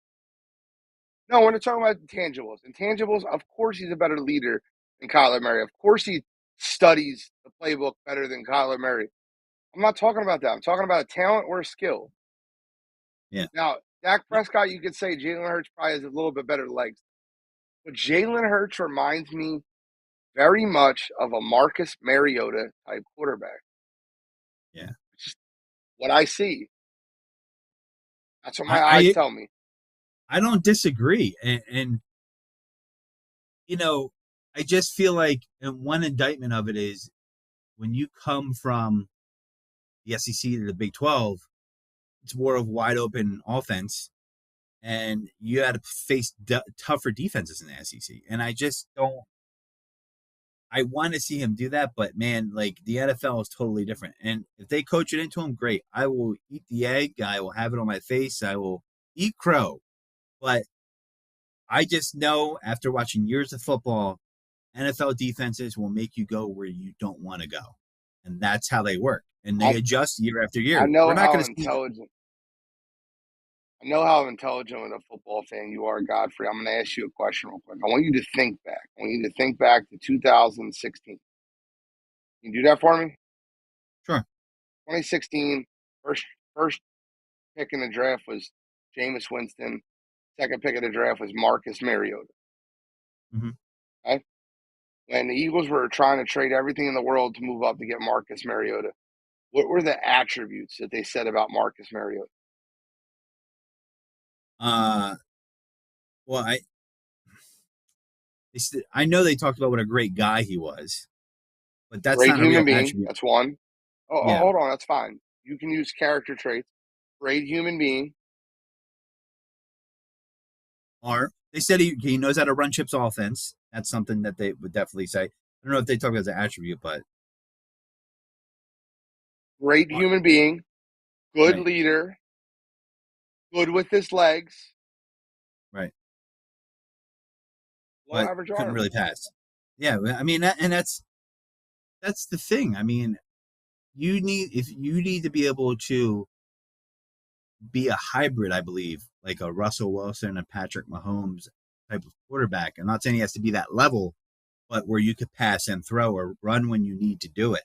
No, we're not talking about intangibles. Intangibles, of course, he's a better leader than Kyler Murray. Of course, he studies the playbook better than Kyler Murray. I'm not talking about that. I'm talking about a talent or a skill. yeah, Now, Dak Prescott, you could say Jalen Hurts probably has a little bit better legs, but Jalen Hurts reminds me very much of a Marcus Mariota type quarterback. yeah. It's just what I see. That's what I my eyes I, tell me. I don't disagree, and I just feel like and one indictment of it is when you come from the SEC to the Big 12, it's more of wide open offense, and you had to face tougher defenses in the SEC. And I just don't. I want to see him do that, but man, like the NFL is totally different. And if they coach it into him, great. I will eat the egg. I will have it on my face. I will eat crow. But I just know after watching years of football, NFL defenses will make you go where you don't want to go. And that's how they work. And they I adjust year after I year. know We're not how going to see. intelligent I know how intelligent of a football fan you are, Godfrey. I'm going to ask you a question real quick. I want you to think back. I want you to think back to 2016. Can you do that for me? Sure. 2016, first pick in the draft was Jameis Winston. Second pick of the draft was Marcus Mariota. Mm-hmm. Okay? When the Eagles were trying to trade everything in the world to move up to get Marcus Mariota, what were the attributes that they said about Marcus Mariota? Uh, well, I know they talked about what a great guy he was, but that's Great not a real human being. attribute. That's one. Oh, Yeah. hold on. That's fine. You can use character traits. Great human being. Or they said he knows how to run Chip's offense. That's something that they would definitely say. I don't know if they talk about as an attribute, but Great human being. Good right, leader. Good with his legs. right. Low But average couldn't arm. really pass. Yeah, I mean, and that's the thing. I mean, you need to be able to be a hybrid, I believe, like a Russell Wilson and Patrick Mahomes type of quarterback. I'm not saying he has to be that level, but where you could pass and throw or run when you need to do it.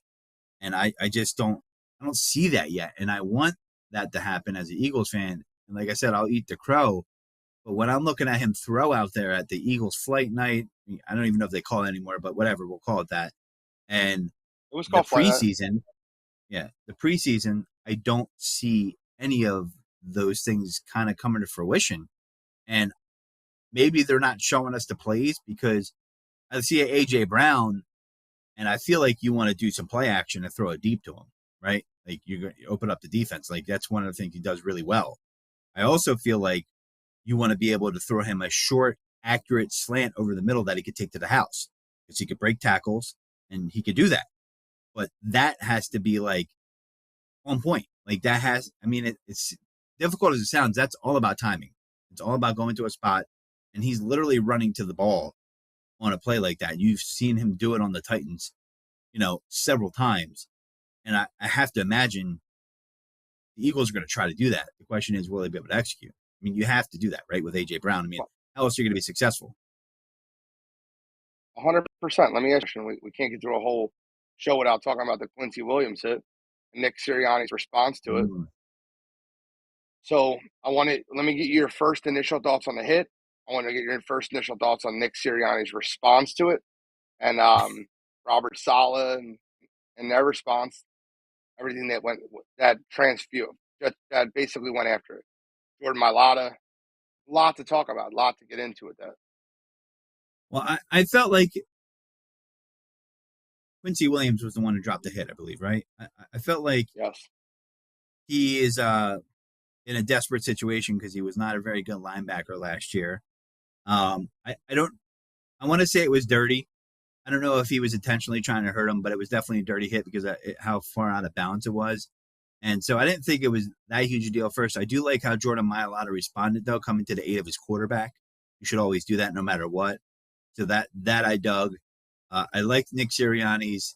And I just don't see that yet. And I want that to happen as an Eagles fan. And like I said, I'll eat the crow. But when I'm looking at him throw out there at the Eagles flight night, I don't even know if they call it anymore, but whatever, we'll call it that. And It was the called flight night. preseason, yeah, the preseason, I don't see any of those things kind of coming to fruition. And maybe they're not showing us the plays because I see AJ Brown, and I feel like you want to do some play action and throw it deep to him, right? Like you open up the defense. Like that's one of the things he does really well. I also feel like you want to be able to throw him a short, accurate slant over the middle that he could take to the house because he could break tackles and he could do that. But that has to be like on point. Like that has, I mean, it's difficult as it sounds. That's all about timing. It's all about going to a spot, and he's literally running to the ball on a play like that. You've seen him do it on the Titans, several times. And I have to imagine the Eagles are going to try to do that. The question is, will they be able to execute? I mean, you have to do that, right? With AJ Brown. I mean, how else are you going to be successful? 100%. Let me ask you, we can't get through a whole show without talking about the Quincy Williams hit and Nick Sirianni's response to it. Mm. So let me get your first initial thoughts on the hit. I want to get your first initial thoughts on Nick Sirianni's response to it and Robert Saleh and their response, everything that basically went after it. Jordan Mailata, a lot to talk about, a lot to get into with that. Well, I felt like Quincy Williams was the one who dropped the hit, I believe, right? I felt like Yes. he is in a desperate situation because he was not a very good linebacker last year. I want to say it was dirty. I don't know if he was intentionally trying to hurt him, but it was definitely a dirty hit because of how far out of bounds it was. And so I didn't think it was that huge a deal first. I do like how Jordan Mailata responded, though, coming to the aid of his quarterback. You should always do that no matter what. So that I dug. I liked Nick Sirianni's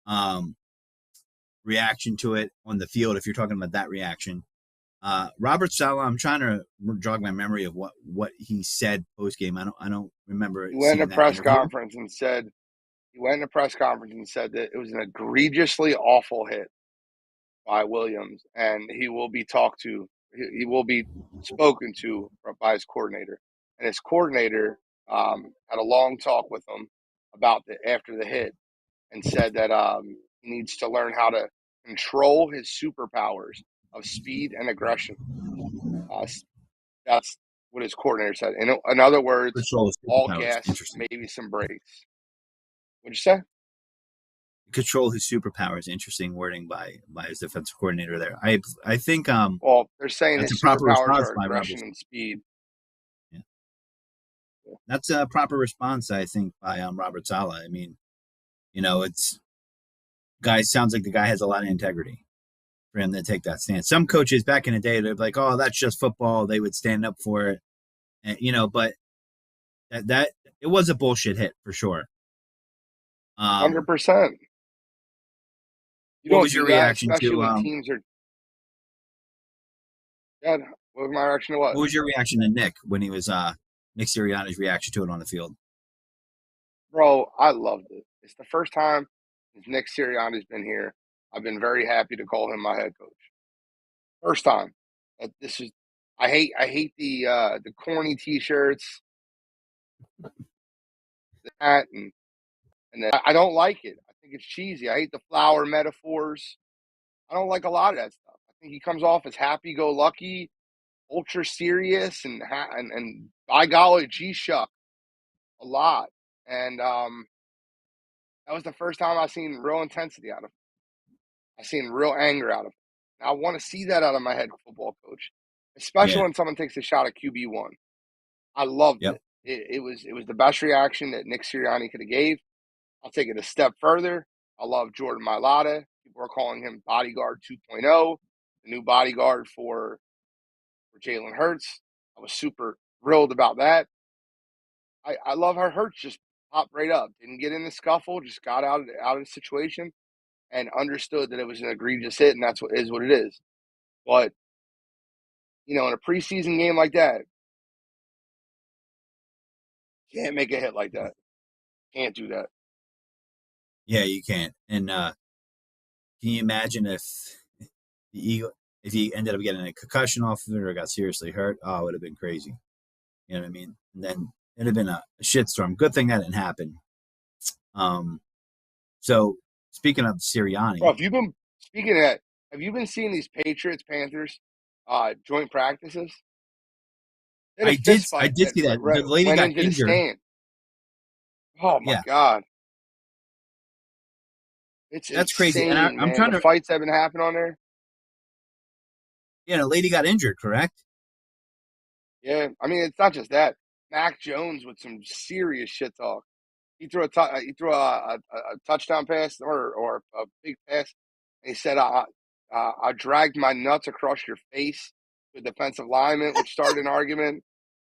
um, reaction to it on the field, if you're talking about that reaction. Robert Saleh, I'm trying to jog my memory of what he said post game. I don't remember He went in seeing a that press interview. conference and said that it was an egregiously awful hit by Williams, and he will be talked to. He will be spoken to by his coordinator, and his coordinator had a long talk with him about after the hit, and said that he needs to learn how to control his superpowers of speed and aggression. Uh, that's what his coordinator said. In other words, Control his all superpowers. gas, Interesting. maybe some brakes. What'd you say? Control his superpowers. Interesting wording by his defensive coordinator there. I think Well, they're saying that's a his proper superpowers response are by Robert. aggression and speed. Yeah. That's a proper response, I think, by Robert Saleh. I mean, it's guy sounds like the guy has a lot of integrity for him to take that stance. Some coaches back in the day, they're like, "Oh, that's just football." They would stand up for it, and, but that it was a bullshit hit for sure. 100%. You What don't was your do that, reaction especially to when teams are. Yeah, what was my reaction to what? what was your reaction to Nick when he was Nick Sirianni's reaction to it on the field? Bro, I loved it. It's the first time since Nick Sirianni's been here. I've been very happy to call him my head coach. First time. This is. I hate the corny T-shirts, the hat, and I don't like it. I think it's cheesy. I hate the flower metaphors. I don't like a lot of that stuff. I think he comes off as happy-go-lucky. ultra serious and by golly, G shuck a lot. And that was the first time I seen real intensity out of him. I seen real anger out of him. And I want to see that out of my head football coach, especially Yeah. when someone takes a shot at QB1. I loved Yep. it. It was the best reaction that Nick Sirianni could have gave. I'll take it a step further. I love Jordan Mailata. People are calling him Bodyguard 2.0, the new bodyguard for Jalen Hurts. I was super thrilled about that. I love how Hurts just popped right up, didn't get in the scuffle, just got out of the situation and understood that it was an egregious hit, and that's what it is. But in a preseason game like that, can't make a hit like that. Can't do that. Yeah, you can't. And can you imagine if he ended up getting a concussion off of it or got seriously hurt? Oh, it would have been crazy. You know what I mean? And then it'd have been a shitstorm. Good thing that didn't happen. So speaking of Sirianni, Bro, speaking of that, have you been seeing these Patriots Panthers joint practices? They had a fist I fight did that see that. The lady went got into the injured. stand. Oh my Yeah, God. It's that's crazy. And insane, I'm man. trying The to. fights that have been happening on there. The lady got injured, correct? Yeah, I mean, it's not just that. Mac Jones with some serious shit talk. He threw a touchdown pass or a big pass. And he said, I dragged my nuts across your face to a defensive lineman, which started an argument.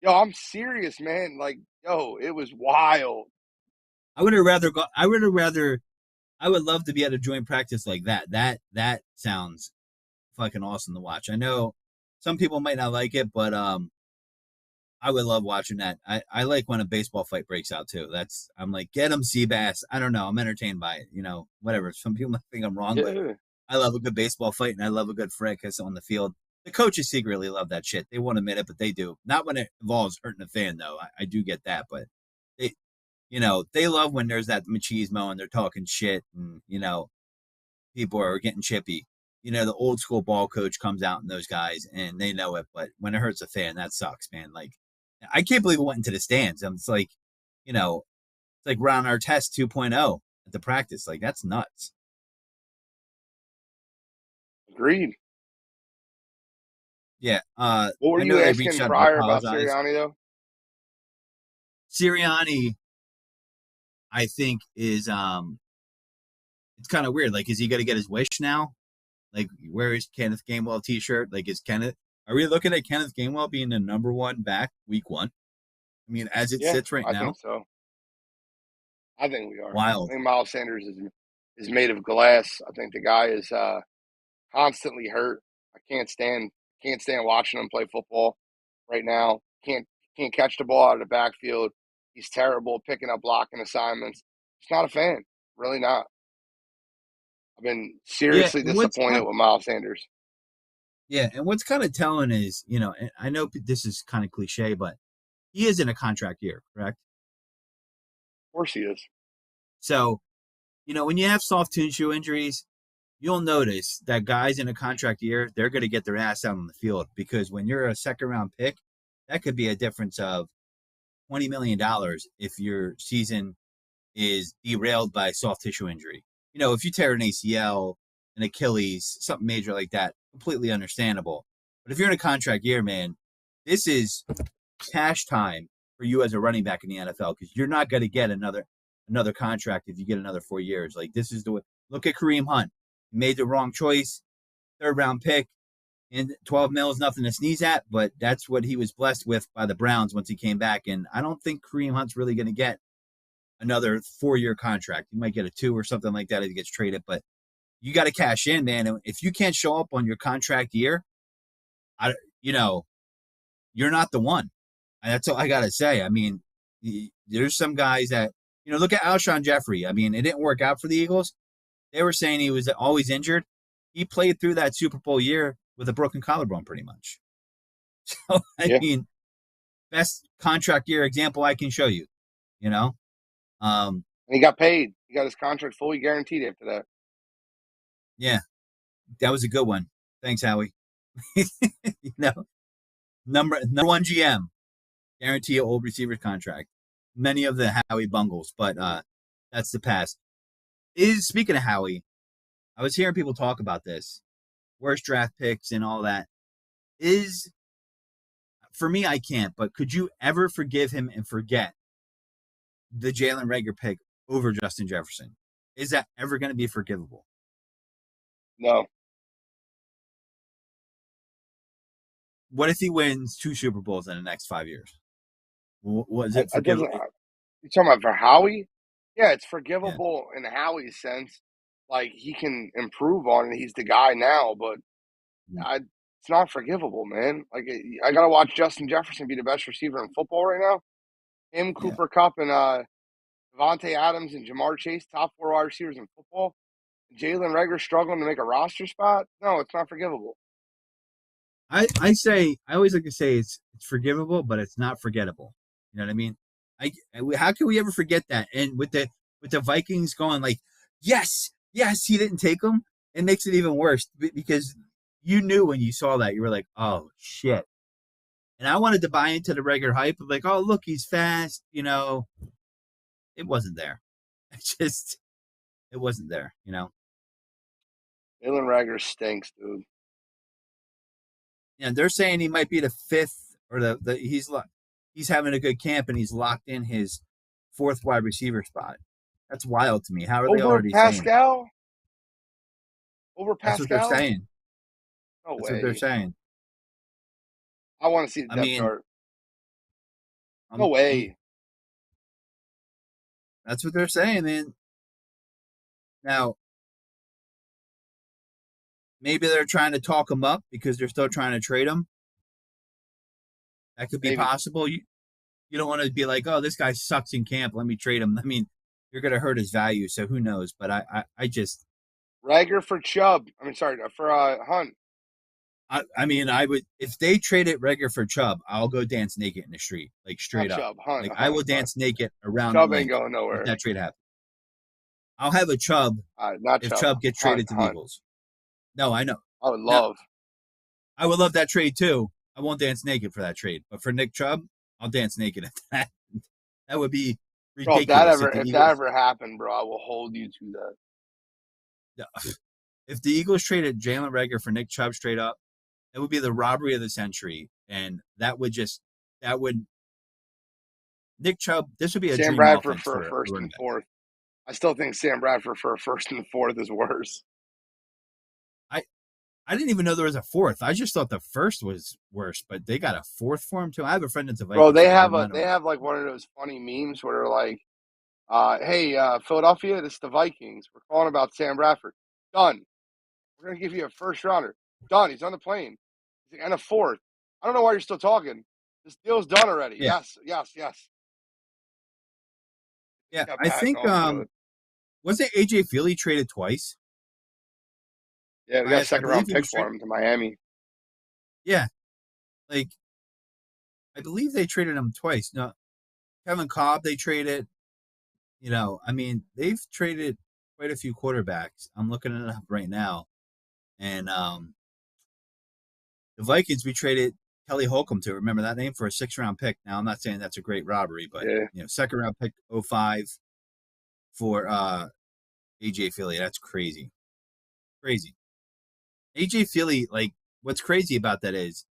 Yo, I'm serious, man. Like, yo, it was wild. I would have rather go. I would have rather. I would love to be at a joint practice like that. That sounds fucking awesome to watch. I know some people might not like it, but I would love watching that. I like when a baseball fight breaks out too. I'm like, get him, Seabass. I don't know. I'm entertained by it. Whatever. Some people might think I'm wrong, but Yeah. I love a good baseball fight and I love a good fracas on the field. The coaches secretly love that shit. They won't admit it, but they do. Not when it involves hurting a fan, though. I do get that, but they, they love when there's that machismo and they're talking shit and people are getting chippy. The old school ball coach comes out and those guys and they know it, but when it hurts a fan, that sucks, man. Like, I can't believe it went into the stands. It's like, it's like Ron Artest 2.0 at the practice. Like, that's nuts. Agreed. Yeah. What were I you know they reached asking out to prior about apologize. Sirianni, though? Sirianni, I think, is it's kind of weird. Like, is he going to get his wish now? Like, where is Kenneth Gainwell t-shirt? Like, are we looking at Kenneth Gainwell being the number one back week 1? I mean, as it Yeah, sits right I now, think so. I think we are. I wild. think Miles Sanders is made of glass. I think the guy is constantly hurt. I can't stand watching him play football right now. Can't catch the ball out of the backfield. He's terrible picking up blocking assignments. Just not a fan. Really not. I've been Yeah, seriously and what's disappointed with Miles Sanders. kind of telling is, and I know this is kind of cliche, but he is in a contract year, correct? Of course he is. So, when you have soft tissue injuries, you'll notice that guys in a contract year, they're going to get their ass out on the field because when you're a second round pick, that could be a difference of $20 million if your season is derailed by soft tissue injury. If you tear an ACL, an Achilles, something major like that, completely understandable. But if you're in a contract year, man, this is cash time for you as a running back in the NFL because you're not going to get another contract if you get another 4 years. Like, this is the way. Look at Kareem Hunt. He made the wrong choice, 3rd round pick, and 12 mil is nothing to sneeze at, but that's what he was blessed with by the Browns once he came back. And I don't think Kareem Hunt's really going to get another 4-year contract. He might get a 2 or something like that if he gets traded, but you got to cash in, man. And if you can't show up on your contract year, you're not the one. And that's all I got to say. I mean, there's some guys that, look at Alshon Jeffrey. I mean, it didn't work out for the Eagles. They were saying he was always injured. He played through that Super Bowl year with a broken collarbone pretty much. So, I mean, best contract year example I can show you, And he got paid. He got his contract fully guaranteed after that. Yeah, that was a good one. Thanks, Howie. you know, Number one GM, guarantee an old receiver contract. Many of the Howie bungles, but that's the past. Speaking of Howie, I was hearing people talk about this. Worst draft picks and all that. For me, I can't, but could you ever forgive him and forget the Jalen Reagor pick over Justin Jefferson? Is that ever going to be forgivable? No. What if he wins 2 Super Bowls in the next 5 years? Was it forgivable? You're talking about for Howie? Yeah, it's Yeah. forgivable in Howie's sense. Like, he can improve on it. He's the guy now, but it's not forgivable, man. Like, I got to watch Justin Jefferson be the best receiver in football right now. Him, Yeah. Cooper Kupp, and Devontae Adams and Jamar Chase, top 4 wide receivers in football. Jalen Reagor struggling to make a roster spot? No, it's not forgivable. I always like to say it's forgivable, but it's not forgettable. You know what I mean? How can we ever forget that? And with the Vikings going like, yes, he didn't take them, it makes it even worse because you knew when you saw that, you were like, oh shit. And I wanted to buy into the Reagor hype of like, oh look, he's fast. You know, it wasn't there. It wasn't there. You know. Jalen Reagor stinks, dude. Yeah, they're saying he might be the 5th or he's having a good camp and he's locked in his 4th wide receiver spot. That's wild to me. How are they already saying that? Over That's what they're Pascal? saying. No That's way. what they're saying. I want to see the depth chart. No way. That's what they're saying, man. Now, maybe they're trying to talk him up because they're still trying to trade him. That could be possible. You don't want to be like, oh, this guy sucks in camp. Let me trade him. I mean, you're going to hurt his value, so who knows? But I just Reagor for Chubb. I mean, sorry, for Hunt. I mean, I would if they traded Reagor for Chubb, I'll go dance naked in the street, like straight Not up. Chubb, Hunt. Like Hunt, I will Hunt. dance naked around Chubb the ain't link going if nowhere. that trade happens. I'll have a Chubb Not if Chubb. Chubb gets Hunt, traded to the Hunt. Eagles. No, I know. I would No, love. I would love that trade too. I won't dance naked for that trade, but for Nick Chubb, I'll dance naked at that. That would be Bro, ridiculous if that ever happened, bro, I will hold you to that. If the Eagles traded Jalen Reagor for Nick Chubb straight up, it would be the robbery of the century, and that would Nick Chubb. This would be a Sam dream Bradford offense for a for a first running and back. 4th. I still think Sam Bradford for a first and 4th is worse. I didn't even know there was a 4th. I just thought the first was worse, but they got a 4th for him too. I have a friend that's a Vikings. Bro, they fan. have like one of those funny memes where they're like, hey, Philadelphia, this is the Vikings. We're calling about Sam Bradford. Done. We're gonna give you a first rounder. Done. He's on the plane. And a 4th. I don't know why you're still talking. This deal's done already. Yeah. Yes. Yeah, I think wasn't AJ Feely traded twice? Yeah, we got a second round pick for him to Miami. Yeah. Like I believe they traded him twice. No, Kevin Cobb they traded. You know, I mean, they've traded quite a few quarterbacks. I'm looking it up right now. And the Vikings we traded Kelly Holcomb to. Remember that name for a 6th-round pick. Now I'm not saying that's a great robbery, but yeah. 2nd-round pick 05 for AJ Feely. That's crazy. Crazy. AJ Feely, like what's crazy about that is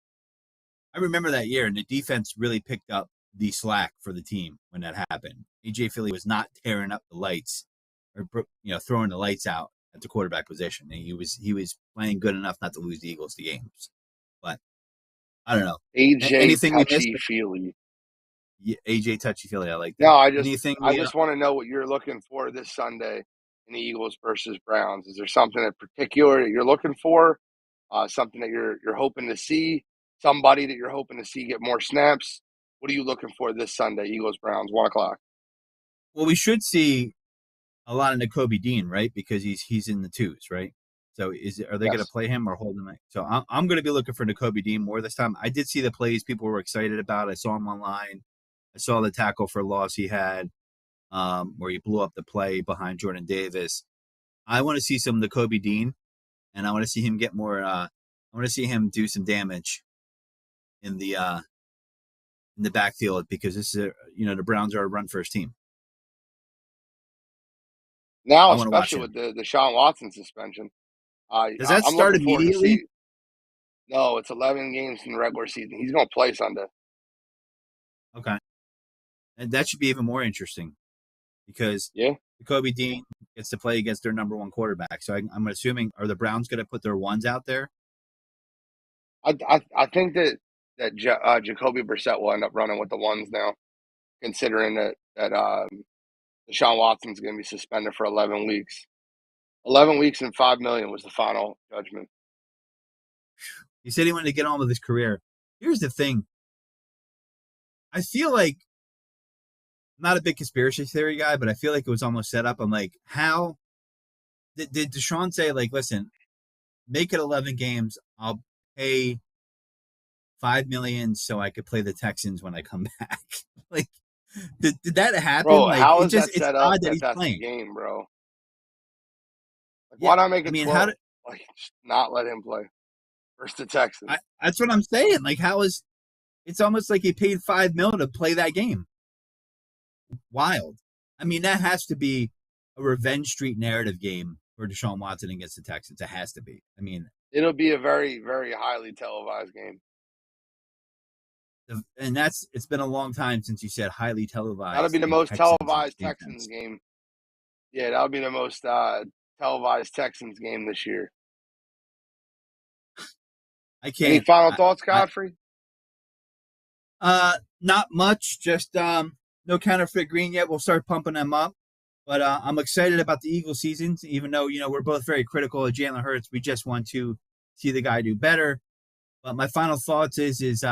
I remember that year and the defense really picked up the slack for the team when that happened. AJ Feely was not tearing up the lights or throwing the lights out at the quarterback position. And he was playing good enough not to lose the Eagles the games. But I don't know. AJ Touchy Feely. Yeah, AJ Touchy Feely. I like that. No, I just want to know what you're looking for this Sunday in the Eagles versus Browns. Is there something in particular that you're looking for? Something that you're hoping to see? Somebody that you're hoping to see get more snaps? What are you looking for this Sunday, Eagles Browns, 1:00? Well, we should see a lot of Nakobe Dean, right? Because he's in the 2s, right? So are they going to play him or hold him? So I'm going to be looking for Nakobe Dean more this time. I did see the plays people were excited about. I saw him online. I saw the tackle for loss he had, where he blew up the play behind Jordan Davis. I want to see some Nakobe Dean, and I want to see him get more. I want to see him do some damage in the backfield because this is the Browns are a run first team. Now, I want to watch especially him. with the Deshaun Watson suspension, Does that I'm start looking forward to immediately? see. No, it's 11 games in the regular season. He's going to play Sunday. Okay, and that should be even more interesting because Yeah, Jacoby Dean gets to play against their number one quarterback. So I'm assuming, are the Browns going to put their ones out there? I think that Jacoby Brissett will end up running with the ones now, considering that Deshaun Watson's going to be suspended for 11 weeks. 11 weeks and $5 million was the final judgment. He said he wanted to get on with his career. Here's the thing. I feel like I'm not a big conspiracy theory guy, but I feel like it was almost set up. I'm like, how did Deshaun say, like, listen, make it 11 games. I'll pay $5 million so I could play the Texans when I come back. Like, did that happen? Bro, Like, how is that it's set up odd that that he's that's the playing. game, bro? Like, Yeah, why not make I it mean, 12? Like, just not let him play versus the Texans. that's what I'm saying. Like, it's almost like he paid $5 million to play that game. Wild. I mean, that has to be a revenge street narrative game for Deshaun Watson against the Texans. It has to be. I mean, It'll be a very, very highly televised game. and it's been a long time since you said highly televised. That'll be the in most Texans televised defense. Texans game. Yeah, that'll be the most televised Texans game this year. I Any can't. final thoughts, Godfrey? Not much. Just no counterfeit green yet. We'll start pumping them up. But I'm excited about the Eagles season, even though we're both very critical of Jalen Hurts. We just want to see the guy do better. But my final thoughts is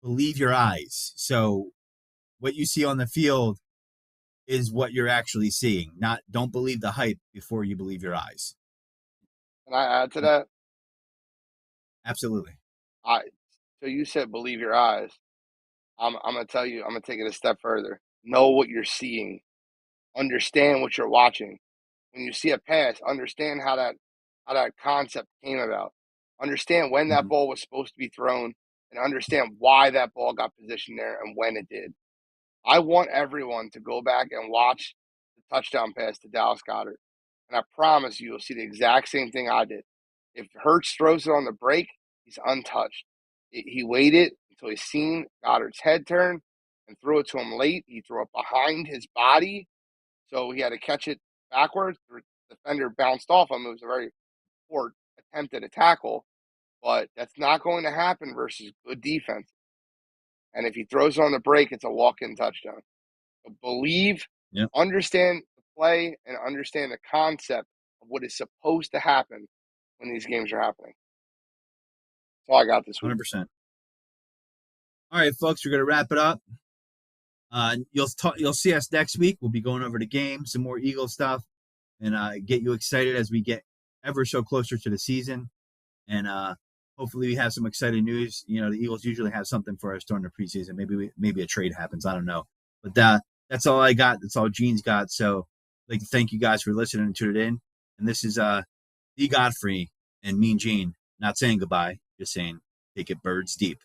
believe your eyes. So what you see on the field is what you're actually seeing. Don't believe the hype before you believe your eyes. Can I add to that? Absolutely. So you said believe your eyes. I'm gonna tell you. I'm gonna take it a step further. Know what you're seeing. Understand what you're watching. When you see a pass, understand how that concept came about. Understand when that Mhm. ball was supposed to be thrown, and understand why that ball got positioned there and when it did. I want everyone to go back and watch the touchdown pass to Dallas Goedert, and I promise you'll see the exact same thing I did. If Hurts throws it on the break, he's untouched. He waited until he seen Goddard's head turn and threw it to him late. He threw it behind his body, so he had to catch it backwards. The defender bounced off him. It was a very poor attempt at a tackle, but that's not going to happen versus good defense. And if he throws it on the break, it's a walk-in touchdown. So believe, Yep. understand the play, and understand the concept of what is supposed to happen when these games are happening. That's all I got this week. 100%. All right, folks, we're gonna wrap it up. You'll see us next week. We'll be going over the game, some more Eagle stuff, and get you excited as we get ever so closer to the season. And hopefully we have some exciting news. The Eagles usually have something for us during the preseason. Maybe a trade happens. I don't know. But that's all I got. That's all Gene's got. So I'd like to thank you guys for listening and tuning in. And this is the Godfrey and Mean Gene not saying goodbye, just saying take it birds deep.